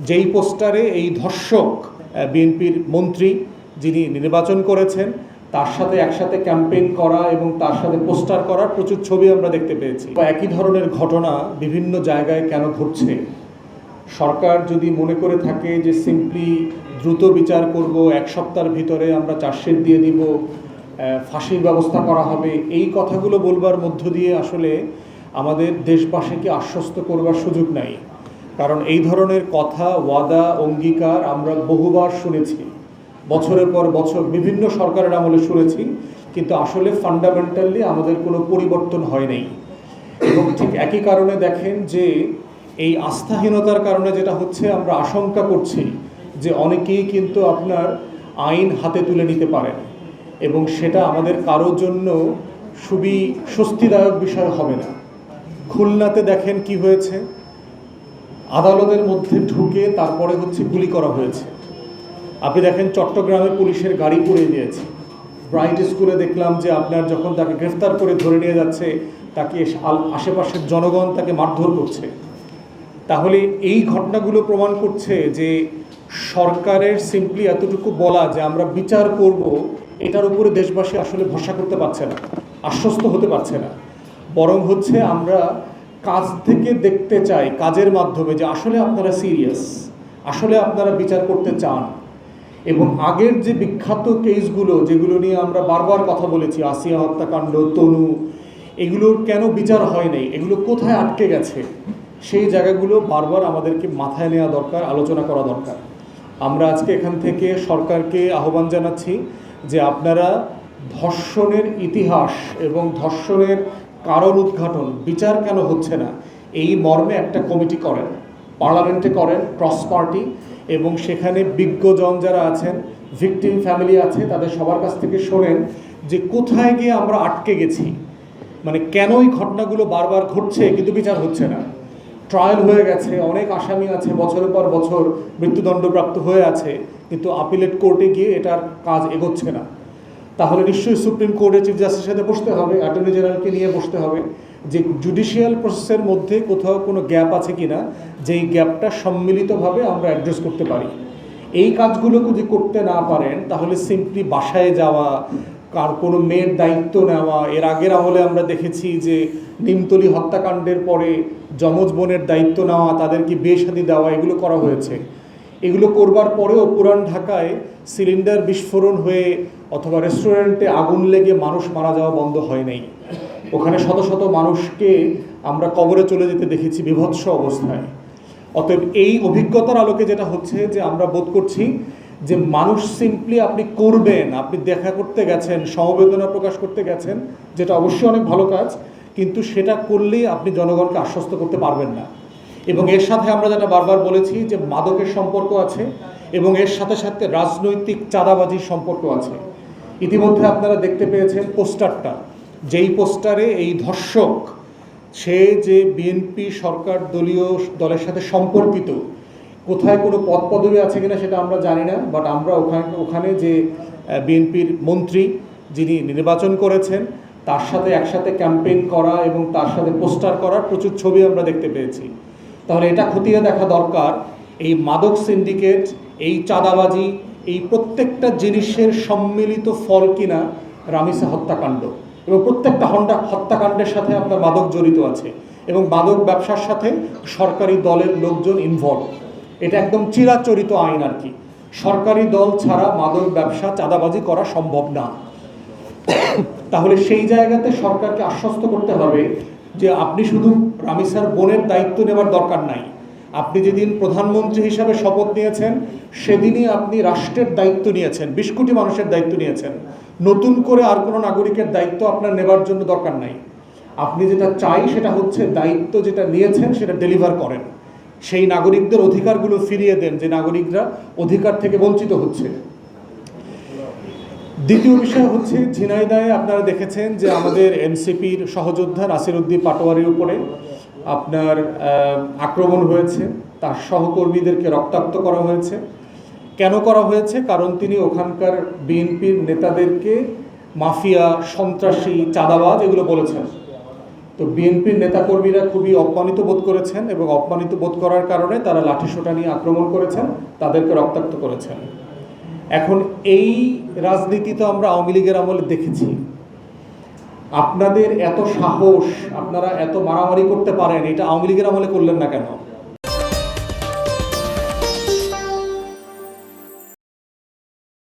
যেই পোস্টারে এই ধর্ষক বিএনপির মন্ত্রী যিনি নির্বাচন করেছেন তার সাথে একসাথে ক্যাম্পেইন করা এবং তার সাথে পোস্টার করার প্রচুর ছবি আমরা দেখতে পেয়েছি। একই ধরনের ঘটনা বিভিন্ন জায়গায় কেন ঘটছে? সরকার যদি মনে করে থাকে যে সিম্পলি দ্রুত বিচার করব, এক সপ্তাহের ভিতরে আমরা চার্জশিট দিয়ে দিব, ফাঁসির ব্যবস্থা করা হবে, এই কথাগুলো বলবার মধ্য দিয়ে আসলে আমাদের দেশবাসীকে আশ্বস্ত করবার সুযোগ নাই। কারণ এই ধরনের কথা, ওয়াদা, অঙ্গীকার আমরা বহুবার শুনেছি, বছরের পর বছর বিভিন্ন সরকারের আমলে শুনেছি, কিন্তু আসলে ফান্ডামেন্টালি আমাদের কোনো পরিবর্তন হয় নাই। এবং ঠিক একই কারণে দেখেন যে এই আস্থাহীনতার কারণে যেটা হচ্ছে, আমরা আশঙ্কা করছি যে অনেকেই কিন্তু আপনার আইন হাতে তুলে নিতে পারেন এবং সেটা আমাদের কারোর জন্য খুবই স্বস্তিদায়ক বিষয় হবে না। খুলনাতে দেখেন কি হয়েছে, আদালতের মধ্যে ঢুকে তারপরে গুলি করা হয়েছে। আপনি দেখেন চট্টগ্রামে পুলিশের গাড়ি পুড়িয়ে দিয়েছে। ব্রাইট স্কুলে দেখলাম যে আপনার যখন তাকে গ্রেফতার করে ধরে নিয়ে যাচ্ছে, তাকে আশেপাশের জনগণ তাকে মারধর করছে। তাহলে এই ঘটনাগুলো প্রমাণ করছে যে সরকারের সিম্পলি এতটুকু বলা যে আমরা বিচার করব, এটার উপরে দেশবাসী আসলে ভরসা করতে পারছে না, আশ্বস্ত হতে পারছে না। বরং আমরা কাজ থেকে দেখতে চাই, কাজের মাধ্যমে, যে আসলে আপনারা সিরিয়াস, আসলে আপনারা বিচার করতে চান। এবং আগের যে বিখ্যাত কেসগুলো যেগুলো নিয়ে আমরা বারবার কথা বলেছি, আসিয়া হত্যাকাণ্ড, তনু, এগুলোর কেন বিচার হয় নাই, এগুলো কোথায় আটকে গেছে, সেই জায়গাগুলো বারবার আমাদেরকে মাথায় নেওয়া দরকার, আলোচনা করা দরকার। আমরা আজকে এখান থেকে সরকারকে আহ্বান জানাচ্ছি যে আপনারা ধর্ষণের ইতিহাস এবং ধর্ষণের কারণ উদ্ঘাটন, বিচার কেন হচ্ছে না, এই মর্মে একটা কমিটি করেন, পার্লামেন্টে করেন, ক্রস পার্টি, এবং সেখানে বিজ্ঞজন যারা আছেন, ভিকটিম ফ্যামিলি আছে, তাদের সবার কাছ থেকে শোনেন যে কোথায় গিয়ে আমরা আটকে গেছি, মানে কেন এই ঘটনাগুলো বারবার ঘটছে কিন্তু বিচার হচ্ছে না। ট্রায়াল হয়ে গেছে, অনেক আসামি আছে, বছরের পর বছর মৃত্যুদণ্ডপ্রাপ্ত হয়ে আছে, কিন্তু আপিলেট কোর্টে গিয়ে এটার কাজ এগোচ্ছে না। তাহলে নিশ্চয়ই সুপ্রিম কোর্টে চিফ জাস্টিসের সাথে বসতে হবে, অ্যাটর্নি জেনারেলকে নিয়ে বসতে হবে যে জুডিশিয়াল প্রসেসের মধ্যে কোথাও কোনো গ্যাপ আছে কিনা, যেই গ্যাপটা সম্মিলিতভাবে আমরা অ্যাড্রেস করতে পারি। এই কাজগুলো যদি করতে না পারেন, তাহলে সিম্পলি বাসায় যাওয়া, কার কোনো মেয়ের দায়িত্ব নেওয়া, এর আগের আমলে আমরা দেখেছি যে নিমতলী হত্যাকাণ্ডের পরে যমজ বোনের দায়িত্ব নেওয়া, তাদেরকে বিয়ে শাদী দেওয়া, এগুলো করা হয়েছে। এগুলো করবার পরেও পুরান ঢাকায় সিলিন্ডার বিস্ফোরণ হয়ে অথবা রেস্টুরেন্টে আগুন লেগে মানুষ মারা যাওয়া বন্ধ হয় নাই। ওখানে শত শত মানুষকে আমরা কবরে চলে যেতে দেখেছি বিভৎস অবস্থায়। অতএব এই অভিজ্ঞতার আলোকে যেটা হচ্ছে যে আমরা বোধ করছি যে মানুষ সিম্পলি আপনি করবেন, আপনি দেখা করতে গেছেন, সমবেদনা প্রকাশ করতে গেছেন, যেটা অবশ্যই অনেক ভালো কাজ, কিন্তু সেটা করলেই আপনি জনগণকে আশ্বস্ত করতে পারবেন না। এবং এর সাথে আমরা যেটা বারবার বলেছি যে মাদকের সম্পর্ক আছে এবং এর সাথে সাথে রাজনৈতিক চাঁদাবাজির সম্পর্ক আছে। ইতিমধ্যে আপনারা দেখতে পেয়েছেন পোস্টারটা, যেই পোস্টারে এই ধর্ষক, সে যে বিএনপি সরকার দলের সাথে সম্পর্কিত, কোথায় কোনো পদ পদবি আছে কিনা সেটা আমরা জানি না, বাট আমরা ওখানে যে বিএনপির মন্ত্রী যিনি নির্বাচন করেছেন তার সাথে একসাথে ক্যাম্পেইন করা এবং তার সাথে পোস্টার করার প্রচুর ছবি আমরা দেখতে পেয়েছি। তাহলে এটা খতিয়ে দেখা দরকার, এই মাদক সিন্ডিকেট, এই চাঁদাবাজি, এই প্রত্যেকটা জিনিসের সম্মিলিত ফল কিনা রামিসা হত্যাকাণ্ড, এবং প্রত্যেকটা হত্যাকাণ্ডের সাথে আপনার মাদক জড়িত আছে এবং মাদক ব্যবসার সাথে সরকারি দলের লোকজন ইনভলভ। এটা একদম চিরাচরিত আইন আর কি। সরকারি দল ছাড়া মাদক ব্যবসা, চাঁদাবাজি করা সম্ভব না। তাহলে সেই জায়গাতে সরকারকে আশ্বস্ত করতে হবে যে আপনি শুধু রামিসার বোনের দায়িত্ব নেওয়ার দরকার নাই, আপনি যেদিন প্রধানমন্ত্রী হিসাবে শপথ নিয়েছেন সেদিনই আপনি রাষ্ট্রের দায়িত্ব নিয়েছেন, 20 কোটি মানুষের দায়িত্ব নিয়েছেন। নতুন করে আর কোনো নাগরিকের দায়িত্ব আপনার নেবার জন্য দরকার নাই। আপনি যেটা চাই সেটা হচ্ছে দায়িত্ব যেটা নিয়েছেন সেটা ডেলিভার করেন, সেই নাগরিকদের অধিকারগুলো ফিরিয়ে দেন যে নাগরিকরা অধিকার থেকে বঞ্চিত হচ্ছে। দ্বিতীয় বিষয় হচ্ছে ঝিনাইদহে আপনারা দেখেছেন যে আমাদের এনসিপির সহযোদ্ধা নাসির উদ্দিন পাটোয়ারির উপরে আপনার আক্রমণ হয়েছে, তার সহকর্মীদেরকে রক্তাক্ত করা হয়েছে। কেন করা হয়েছে? কারণ তিনি ওখানকার বিএনপির নেতাদেরকে মাফিয়া, সন্ত্রাসী, চাঁদাবাজ এগুলো বলেছেন। তো বিএনপির নেতাকর্মীরা খুবই অপমানিত বোধ করেছেন এবং অপমানিত বোধ করার কারণে তারা লাঠিসোঁটা নিয়ে আক্রমণ করেছেন, তাদেরকে রক্তাক্ত করেছেন। এখন এই রাজনীতি তো আমরা আওয়ামী লীগের আমলে দেখেছি। আপনাদের এত সাহস, আপনারা এত মারামারি করতে পারেন, এটা আওয়ামী লীগের আমলে করলেন না কেন?